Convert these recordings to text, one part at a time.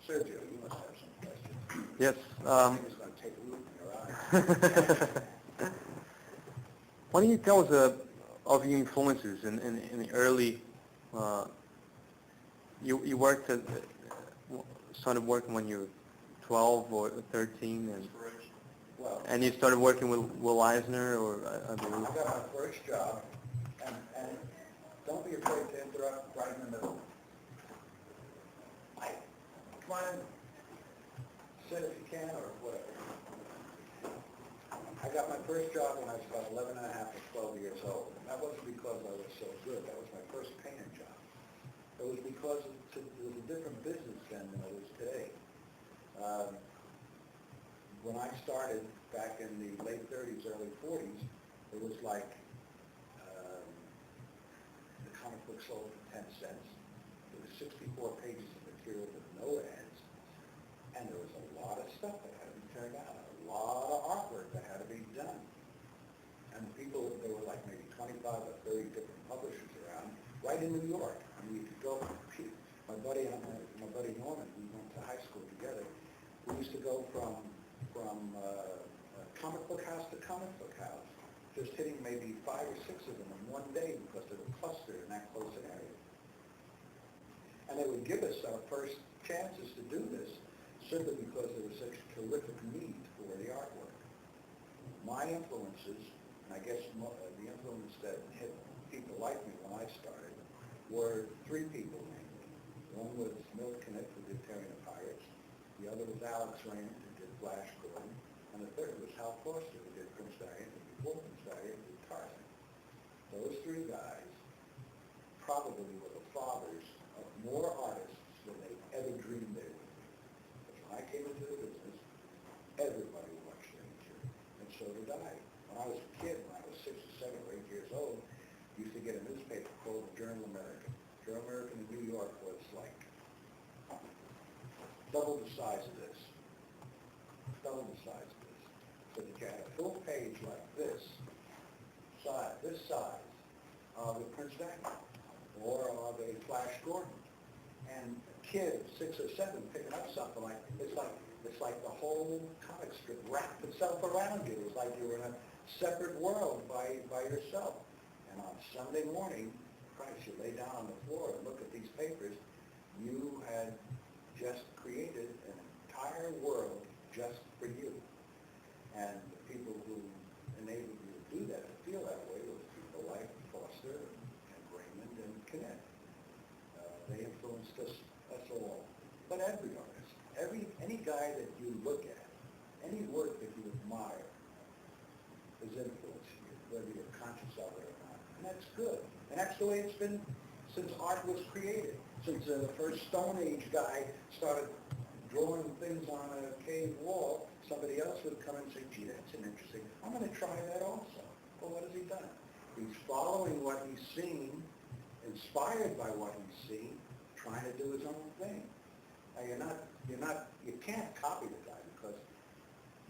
Sergio, you must have some questions. Yes. I think it's going to take a look in your eyes. Why don't you tell us of your influences in the early, you worked at, started working when you were 12 or 13, Well, and you started working with Will Eisner, or I believe. I got my first job, and don't be afraid to interrupt right in the middle. Come on, sit if you can, or whatever. I got my first job when I was about 11 and a half or 12 years old. And that wasn't because I was so good. That was my first painting job. It was because it was a different business then than it is today. When I started back in the late 30s, early 40s, it was like the comic book sold for 10 cents. There was 64 pages of material with no ads. And there was a lot of stuff that had to be turned out, a lot of artwork that had to be done. And people, there were like maybe 25 or 30 different publishers around, right in New York. I mean, you could go, my buddy Norman, we went to high school together. We used to go from comic book house to comic book house, just hitting maybe 5 or 6 of them in one day because they were clustered in that close an area. And they would give us our first chances to do this simply because there was such a terrific need for the artwork. My influences, and I guess the influence that hit people like me when I started, were 3 people mainly. One was Milt Knight, who did Terry and the Pirates. The other was Alex Raymond, who did Flash Gordon. And the third was Hal Foster, who did Prince Diane, and before Prince Diane, who did Tarzan. Those 3 guys probably were the fathers of more artists than they ever dreamed they would be. Because when I came into the business, everybody watched Ranger, and so did I. When I was a kid, when I was 6 or 7 or 8 years old, I used to get a newspaper called the Journal American. Journal American in New York was like double the size of this. Double the size of this. So that you had a full page like this size of a Prince Diane or of a Flash Gordon. And a kid, 6 or 7, picking up something like it's like the whole comic strip wrapped itself around you. It was like you were in a separate world by yourself. And on Sunday morning, Christ, you lay down on the floor and look at these papers. You had just created an entire world just for you. And the people who enabled you to do that, to feel that way, was people like Foster and Raymond and Kennett. They influenced us all. But every artist, any guy that you look at, any work that you admire, is influencing you, whether you're conscious of it or not. And that's good. And that's the way it's been since art was created. Since the first Stone Age guy started drawing things on a cave wall, somebody else would come and say, gee, that's an interesting, I'm going to try that also. Well, what has he done? He's following what he's seen, inspired by what he's seen, trying to do his own thing. Now, you can't copy the guy because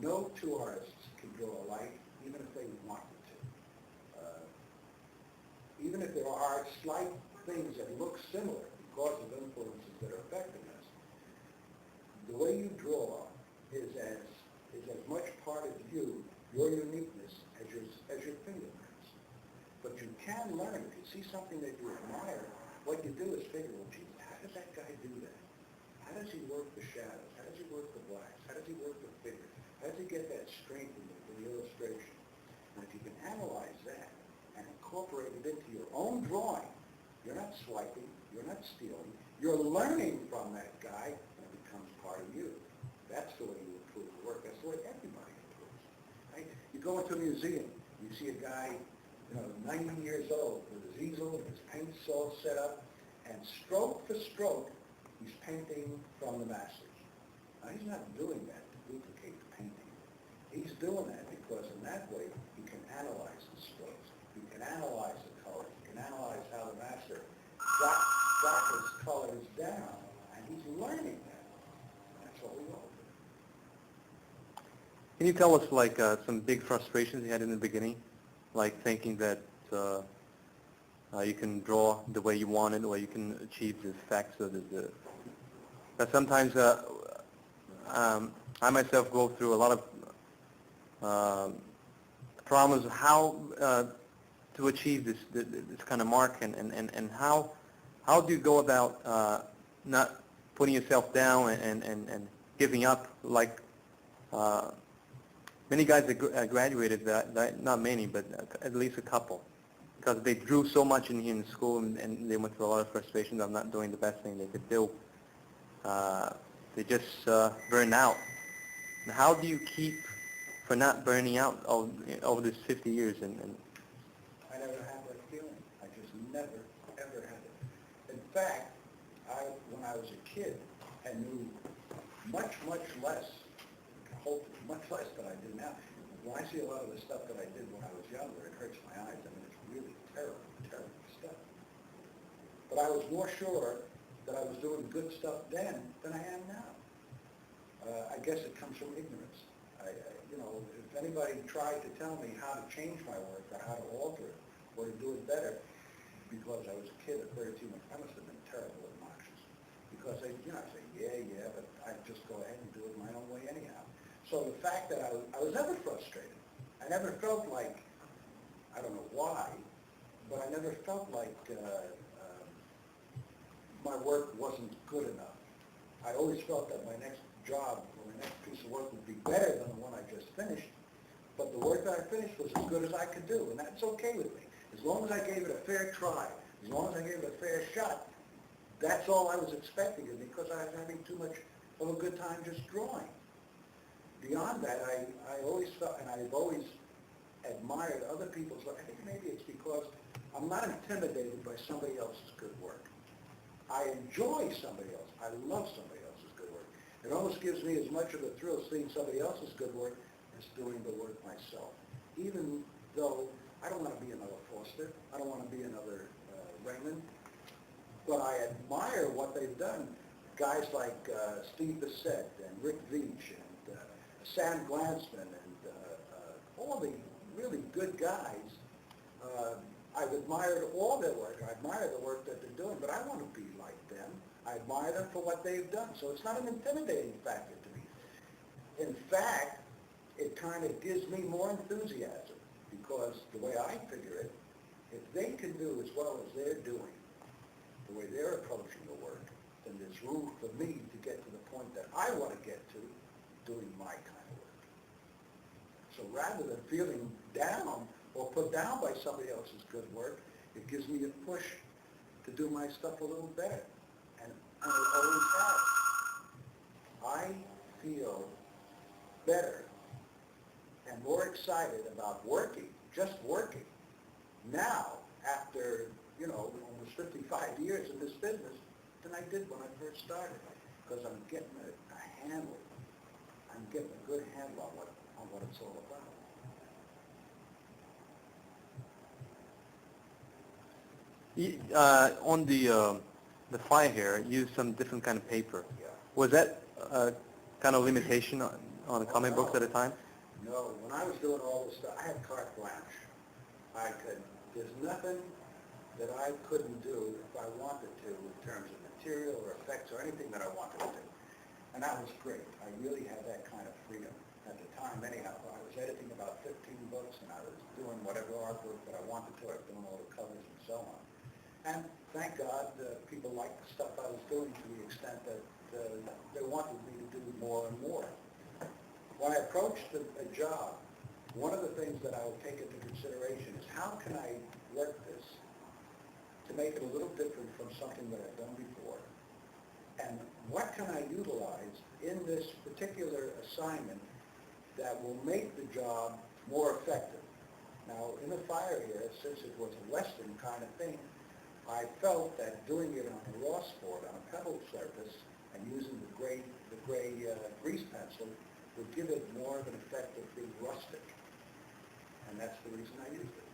no 2 artists can draw alike, even if they wanted to. Even if there are slight things that look similar because of influences that are affecting us, the way you draw is as much part of you, your uniqueness, as your fingerprints. But you can learn. If you see something that you admire, what you do is figure, well, gee, how does that guy do that? How does he work the shadows? How does he work the blacks? How does he work the figures? How does he get that strength in the illustration? And if you can analyze that and incorporate it into your own drawing, you're not swiping, you're not stealing, you're learning from that guy, and it becomes part of you. That's the way you improve the work. That's the way everybody improves. Right? You go into a museum, you see a guy, 90 years old, with his easel and his paints all set up, and stroke for stroke, he's painting from the masters. Now, he's not doing that to duplicate the painting. He's doing that because in that way, he can analyze the strokes. He can analyze the colors. He can analyze how the master got his colors down, and he's learning that. That's what we all do. Can you tell us, like, some big frustrations you had in the beginning? Like thinking that you can draw the way you want it, or you can achieve the effects of that sometimes I myself go through a lot of problems of how to achieve this kind of mark, and how do you go about not putting yourself down and giving up, like many guys that graduated, that not many, but at least a couple, because they drew so much in school, and they went through a lot of frustrations of not doing the best thing they could do. They just burn out. And how do you keep from not burning out over this 50 years? And I never had that feeling. I just never, ever had it. In fact, when I was a kid, I knew much, much less, hopefully much less than I do now. When I see a lot of the stuff that I did when I was younger, it hurts my eyes. I mean, it's really terrible, terrible stuff. But I was more sure that I was doing good stuff then than I am now. I guess it comes from ignorance. If anybody tried to tell me how to change my work or how to alter it or to do it better, because I was a kid at 13, I must have been terrible obnoxious. Because I say, yeah, but I just go ahead and do it my own way anyhow. So the fact that I was never frustrated. I never felt like, I don't know why, but I never felt like my work wasn't good enough. I always felt that my next job or my next piece of work would be better than the one I just finished, but the work that I finished was as good as I could do, and that's okay with me. As long as I gave it a fair try, as long as I gave it a fair shot, that's all I was expecting, because I was having too much of a good time just drawing. Beyond that, I always felt, and I've always admired other people's work. I think maybe it's because I'm not intimidated by somebody else's good work. I enjoy somebody else. I love somebody else's good work. It almost gives me as much of a thrill seeing somebody else's good work as doing the work myself. Even though I don't want to be another Foster, I don't want to be another Raymond, but I admire what they've done. Guys like Steve Bissett and Rick Veach and Sam Glansman and all the really good guys. I've admired all their work. I admire the work that they're doing, but I want to be like them. I admire them for what they've done. So it's not an intimidating factor to me. In fact, it kind of gives me more enthusiasm, because the way I figure it, if they can do as well as they're doing, the way they're approaching the work, then there's room for me to get to the point that I want to get to doing my kind of work. So rather than feeling down or put down by somebody else's good work, it gives me a push to do my stuff a little better. And I always have. I feel better and more excited about working, just working, now, after, almost 55 years in this business, than I did when I first started. Because I'm getting a handle. I'm getting a good handle on what it's all about. On the fire here, use some different kind of paper. Yeah. Was that kind of limitation on the comic books at the time? No, when I was doing all this stuff, I had carte blanche. There's nothing that I couldn't do if I wanted to in terms of material or effects or anything that I wanted to do. And that was great. I really had that kind of freedom. At the time, anyhow, I was editing about 15 books, and I was doing whatever artwork that I wanted to. I was doing all the covers and so on. And thank God, people liked the stuff I was doing to the extent that they wanted me to do more and more. When I approached a job, one of the things that I would take into consideration is how can I work this to make it a little different from something that I've done before? And what can I utilize in this particular assignment that will make the job more effective? Now, in the fire here, since it was a Western kind of thing, I felt that doing it on a raw sport, on a pebble surface, and using the gray grease pencil would give it more of an effect of being rustic. And that's the reason I used it.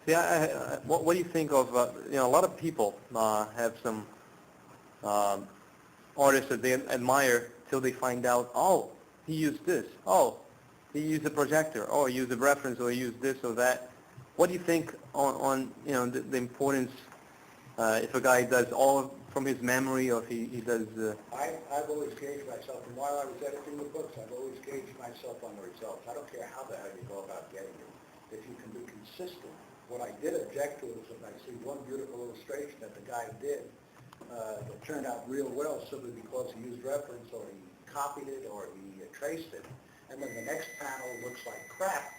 See, what do you think of, a lot of people have some artists that they admire till they find out, oh, he used this, oh, he used a projector, oh, he used a reference, or he used this or that. What do you think on the importance, if a guy does all from his memory, or if he does... I've always gauged myself, and while I was editing the books, I've always gauged myself on the results. I don't care how the hell you go about getting it. If you can be consistent. What I did object to is if I see one beautiful illustration that the guy did that turned out real well simply because he used reference, or he copied it, or he traced it, and then the next panel looks like crap,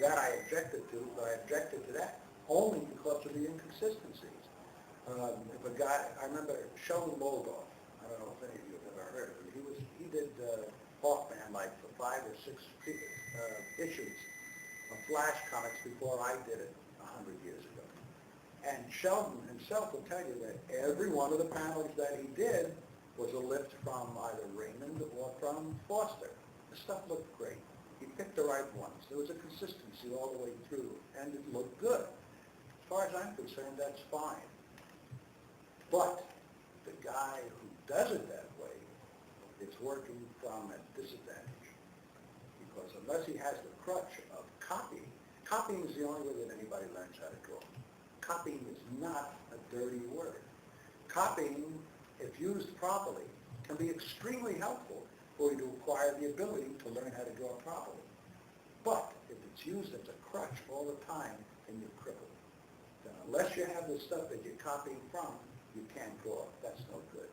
that I objected to, but I objected to that only because of the inconsistencies. If a guy, I remember Sheldon Moldoff, I don't know if any of you have ever heard of him, he did Hawkman like for 5 or 6 issues of Flash comics before I did it 100 years ago. And Sheldon himself will tell you that every one of the panels that he did was a lift from either Raymond or from Foster. The stuff looked great. He picked the right ones. There was a consistency all the way through, and it looked good. As far as I'm concerned, that's fine. But the guy who does it that way is working from a disadvantage. Because unless he has the crutch of copying is the only way that anybody learns how to draw. Copying is not a dirty word. Copying, if used properly, can be extremely helpful for you to acquire the ability to learn how to draw properly. But if it's used as a crutch all the time, then you're crippled. Then unless you have the stuff that you're copying from, you can't draw. That's no good.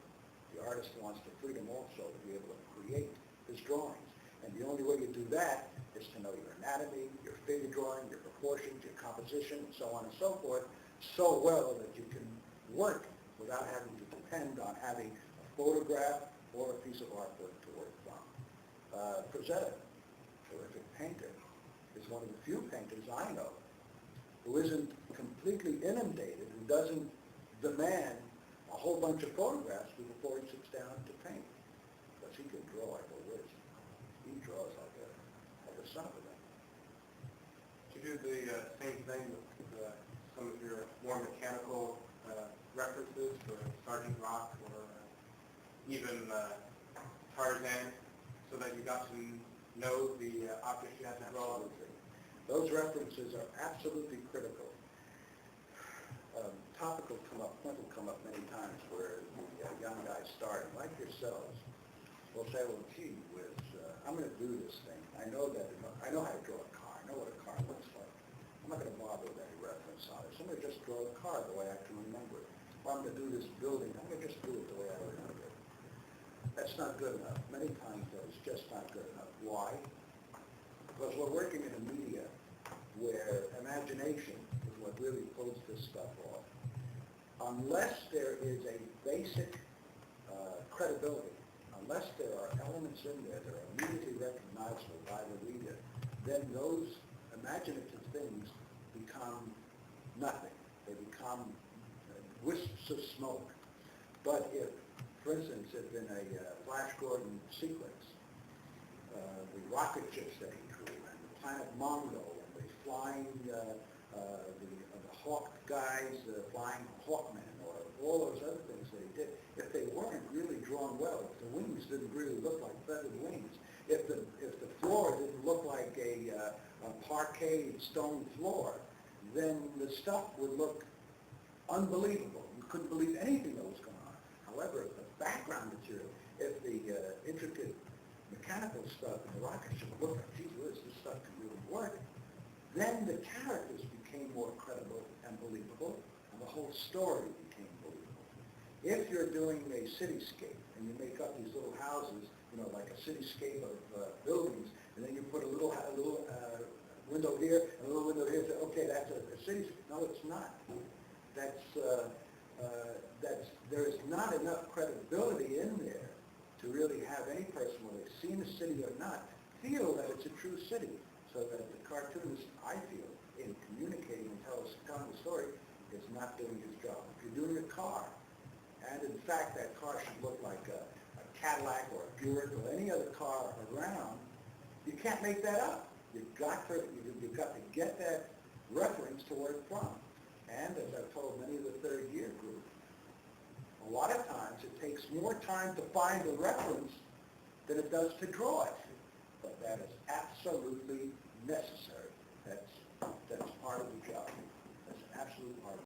The artist wants the freedom also to be able to create his drawings. And the only way you do that is to know your anatomy, your figure drawing, your proportions, your composition, and so on and so forth, so well that you can work without having to depend on having a photograph or a piece of artwork to work from. Frazetta, terrific painter, is one of the few painters I know who isn't completely inundated, who doesn't demand a whole bunch of photographs before he sits down to paint. Because he can draw like a whiz. He draws like a son of a gun. Do you do the same thing with some of your more mechanical references for Sergeant Rock or even Tarzan, so that you got to know the object you have to draw? Absolutely. Those references are absolutely critical. Topic will come up many times where the young guys starting, like yourselves, will say, well, gee whiz, I'm going to do this thing. I know how to draw a car. I know what a car looks like. I'm not going to bother with any reference on it. So I'm going to just draw a car the way I can remember it. If I'm going to do this building, I'm going to just do it the way I remember it. That's not good enough. Many times that's just not good enough. Why? Because we're working in a media where imagination is what really pulls this stuff off. Unless there is a basic credibility, unless there are elements in there that are immediately recognizable by the reader, then those imaginative things become nothing. They become wisps of smoke. But if, for instance, if in a Flash Gordon sequence, the rocket ships that he drew, and the planet Mongo, and the flying, the Hawk guys flying Hawkman, or all those other things that he did, if they weren't really drawn well, if the wings didn't really look like feathered wings, if the floor didn't look like a parquet stone floor, then the stuff would look unbelievable. You couldn't believe anything that was going on. However, if the background material, if the intricate mechanical stuff in the rocket ship looked like, gee whiz, this stuff can really work, then the characters became more credible and believable, and the whole story became believable. If you're doing a cityscape, and you make up these little houses, like a cityscape of buildings, and then you put a little window here, and a little window here, say, okay, that's a cityscape. No, it's not. There is not enough credibility in there to really have any person, whether they've seen the city or not, feel that it's a true city. So that the cartoonist, I feel, in communicating and telling the story, is not doing his job. If you're doing a car, and in fact that car should look like a Cadillac or a Buick or any other car around, you can't make that up. You've got to get that reference to where it's from. And as I've told many of the third year group, a lot of times it takes more time to find the reference than it does to draw it. But that is absolutely necessary. That's part of the job.